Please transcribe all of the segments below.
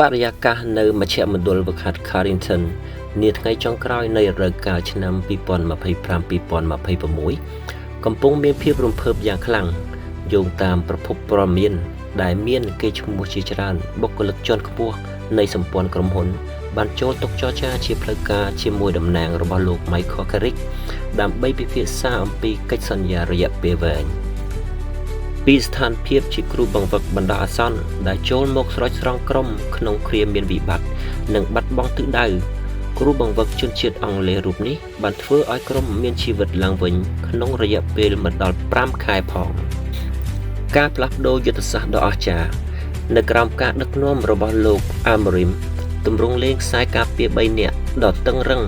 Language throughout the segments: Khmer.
បរិយាកាសនៅមជ្ឈមណ្ឌលហ្វឹកហាត់ Carrington នាថ្ងៃចុងក្រោយនៃរដូវកាលឆ្នាំ 2025-2026 កំពុងមានភាពរំភើបយ៉ាងខ្លាំងយោងតាមប្រភពព័ត៌មានដែលមានកេរ្តិ៍ឈ្មោះជាច្រើនបុគ្គលិកជាន់ខ្ពស់នៃសម្ព័ន្ធក្រុមហ៊ុនបានចូលតុចរចាជាផ្លូវការជាមួយតំណាងរបស់លោក Michael Carrick ដើម្បីពិភាក្សាអំពីកិច្ចសន្យារយៈពេលវែងពីស្ថានភាពជាគ្រូបង្វឹកបណ្ដោះអាសន្នដែលចូលមកស្រោចស្រង់ក្រុមក្នុងគ្រាមានវិបត្តិនិងបាត់បង់ទិសដៅគ្រូបង្វឹកជនជាតិអង់គ្លេសរូបនេះបានធ្វើឲ្យក្រុមមានជីវិតឡើងវិញក្នុងរយៈពេលមិនដល់5ខែផងការផ្លាស់ប្ដូរយុទ្ធសាស្ត្រដ៏អស្ចារ្យនៅក្រោមការដឹកនាំរបស់លោក Amorim ទម្រង់លេងខ្សែការពារ3នាក់ដ៏តឹងរឹង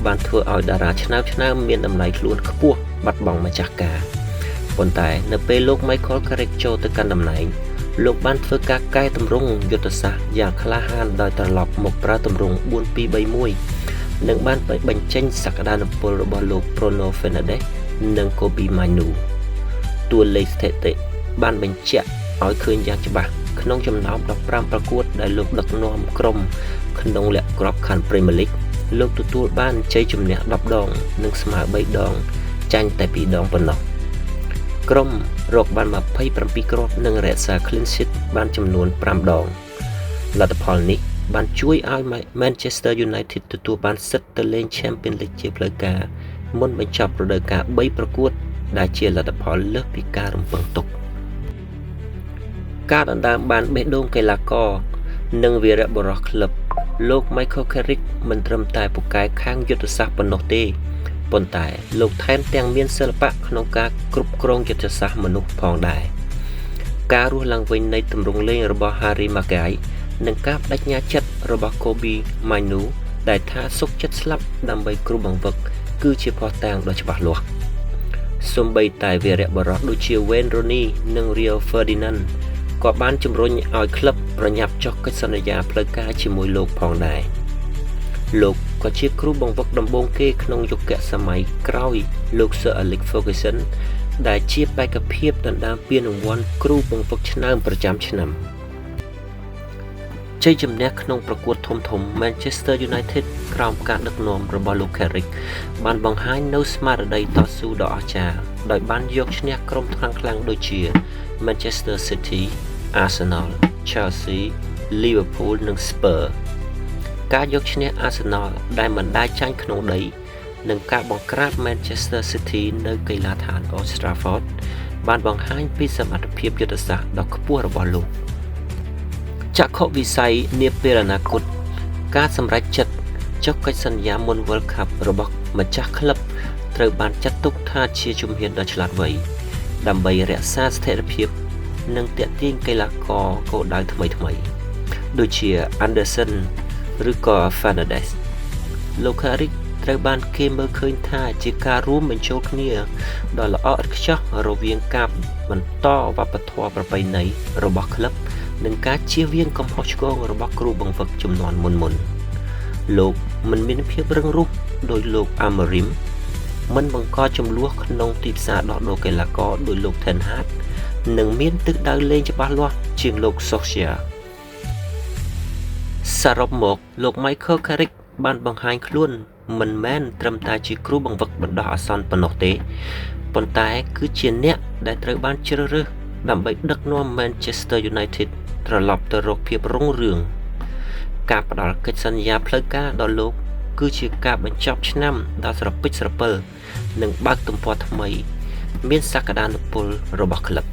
បានធ្វើឲ្យតារាឆ្នើមមានតម្លៃខ្លួនខ្ពស់បាត់បង់ម្ចាស់ការប៉ុន្តែនៅពេលលោក Michael Carrick ចូលទៅកាន់តំណែងលោកបានធ្វើការកែតម្រង់យុទ្ធសាស្ត្រយ៉ាងក្លាហានដោយត្រឡប់មកប្រើទម្រង់ 4-2-3-1 និងបានបញ្ចេញសក្តានុពលរបស់លោក Bruno Fernandes និង Kobbie Mainoo តួលេខស្ថិតិបានបញ្ជាក់ឲ្យឃើញយ៉ាងច្បាស់ក្នុងចំណោម15ប្រកួតដែលលោកដឹកនាំក្រុមក្នុងលក្ខក្របខ័ណ្ឌ Premier League លោកទទួលបានជ័យជំនះ10ដងនិងស្មើ3ដងចាញ់តែ2ដងប៉ុណ្ណោះក្រុមរកបាន27គ្រាប់និងរក្សា clean sheet បានចំនួន5ដងលទ្ធផលនេះបានជួយឲ្យ Manchester United ទទួលបានសិទ្ធិទៅលេង Champions League ជាផ្លូវការមុនបញ្ចប់រដូវកាល3ប្រកួតដែលជាលទ្ធផលលើសពីការរំពឹងទុកការដណ្ដើមបានបេះដូងកីឡាករនិងវីរបុរសក្លឹបលោក Michael Carrick មិនត្រឹមតែពូកែខាងយុទ្ធសាស្ត្រប៉ុណ្ណោះទេប៉ុន្តែលោកថែមទាំងមានសិល្បៈក្នុងការគ្រប់គ្រងយុទ្ធសាស្ត្រមនុស្សផងដែរការរស់ឡើងវិញនៃទម្រង់លេងរបស់ Harry Maguire និងការបដិញ្ញាចិត្តរបស់ Kobbie Mainoo ដែលថាសុខចិត្តស្លាប់ដើម្បីគ្រូបង្វឹកគឺជាភស្តុតាងដ៏ច្បាស់លាស់សូម្បីតែវីរបុរសដូចជា Wayne Rooney និង Rio Ferdinand ក៏បានជំរុញឲ្យក្លឹបប្រញាប់ចុះកិច្ចសន្យាផ្លូវការជាមួយលោកផងដែរលោកក៏ជាគ្រូបង្វឹកដំបូងគេក្នុងយុគសម័យក្រោយលោក Sir Alex Ferguson ដែលជាបេក្ខភាពដណ្ដើមពានរង្វាន់គ្រូបង្វឹកឆ្នើមប្រចាំឆ្នាំជ័យជំនះក្នុងប្រកួតធំៗ Manchester United ក្រោមការដឹកនាំរបស់លោក Carrick បានបង្ហាញនូវស្មារតីតស៊ូដ៏អស្ចារ្យដោយបានយកឈ្នះក្រុមខ្លាំងៗដូចជា Manchester City, Arsenal, Chelsea, Liverpool និង Spurs ការយកឈ្នះ Arsenal ដែលមិនដែលចាញ់ក្នុងដីនិងការបង្ក្រាប Manchester City នៅកីឡដ្ឋាន Old Trafford បានបង្ហាញពីសមត្ថភាពយុទ្ធសាស្ត្រដ៏ខ្ពស់របស់លោកចក្ខុវិស័យនាពេលអនាគតការសម្រេចចិត្តចុះកិច្ចសន្យាមុន World Cup របស់ម្ចាស់ក្លឹបត្រូវបានចាត់ទុកថាជាជំហានដ៏ឆ្លាតវៃដើម្បីរក្សាស្ថិរភាពនិងទាក់ទាញកីឡាករគោលដៅថ្មីៗដូចជា Anderson ឬក៏ Fernandes លោក Carrick ត្រូវបានគេមើលឃើញថាជាការរួមបញ្ចូលគ្នាដ៏ល្អឥតខ្ចោះរវាងការបន្តវប្បធម៌ប្រពៃណីរបស់ក្លឹបនិងការជៀសវាងកំហុសឆ្គងរបស់គ្រូបង្វឹកជំនាន់មុនលោកមិនមានភាពរឹងរូសដោយលោក Amorim មិនបង្កចំនួនក្នុងទីផ្សារដោះដូរកីឡាករដោយលោក Ten Hag និងមានទិសដៅលេងច្បាស់លាស់ជាងលោក Solskjaer សរុបមកលោក Michael Carrick បានបង្ហាញខ្លួនមិនមែនត្រឹមតែជាគ្រូបង្វឹកបណ្ដោះអាសន្នប៉ុណ្ណោះទេប៉ុន្តែគឺជាអ្នកដែលត្រូវបានជ្រើសរើសដើម្បីដឹកនាំ Manchester United ត្រឡប់ទៅរកភាពរុងរឿងការផ្ដល់កិច្ចសន្យាផ្លូវការដល់លោកគឺជាការបញ្ចប់ឆ្នាំដ៏ស្រពេចស្រពិលនិងបើកទំព័រថ្មីមានសក្តានុពលរបស់ក្លឹប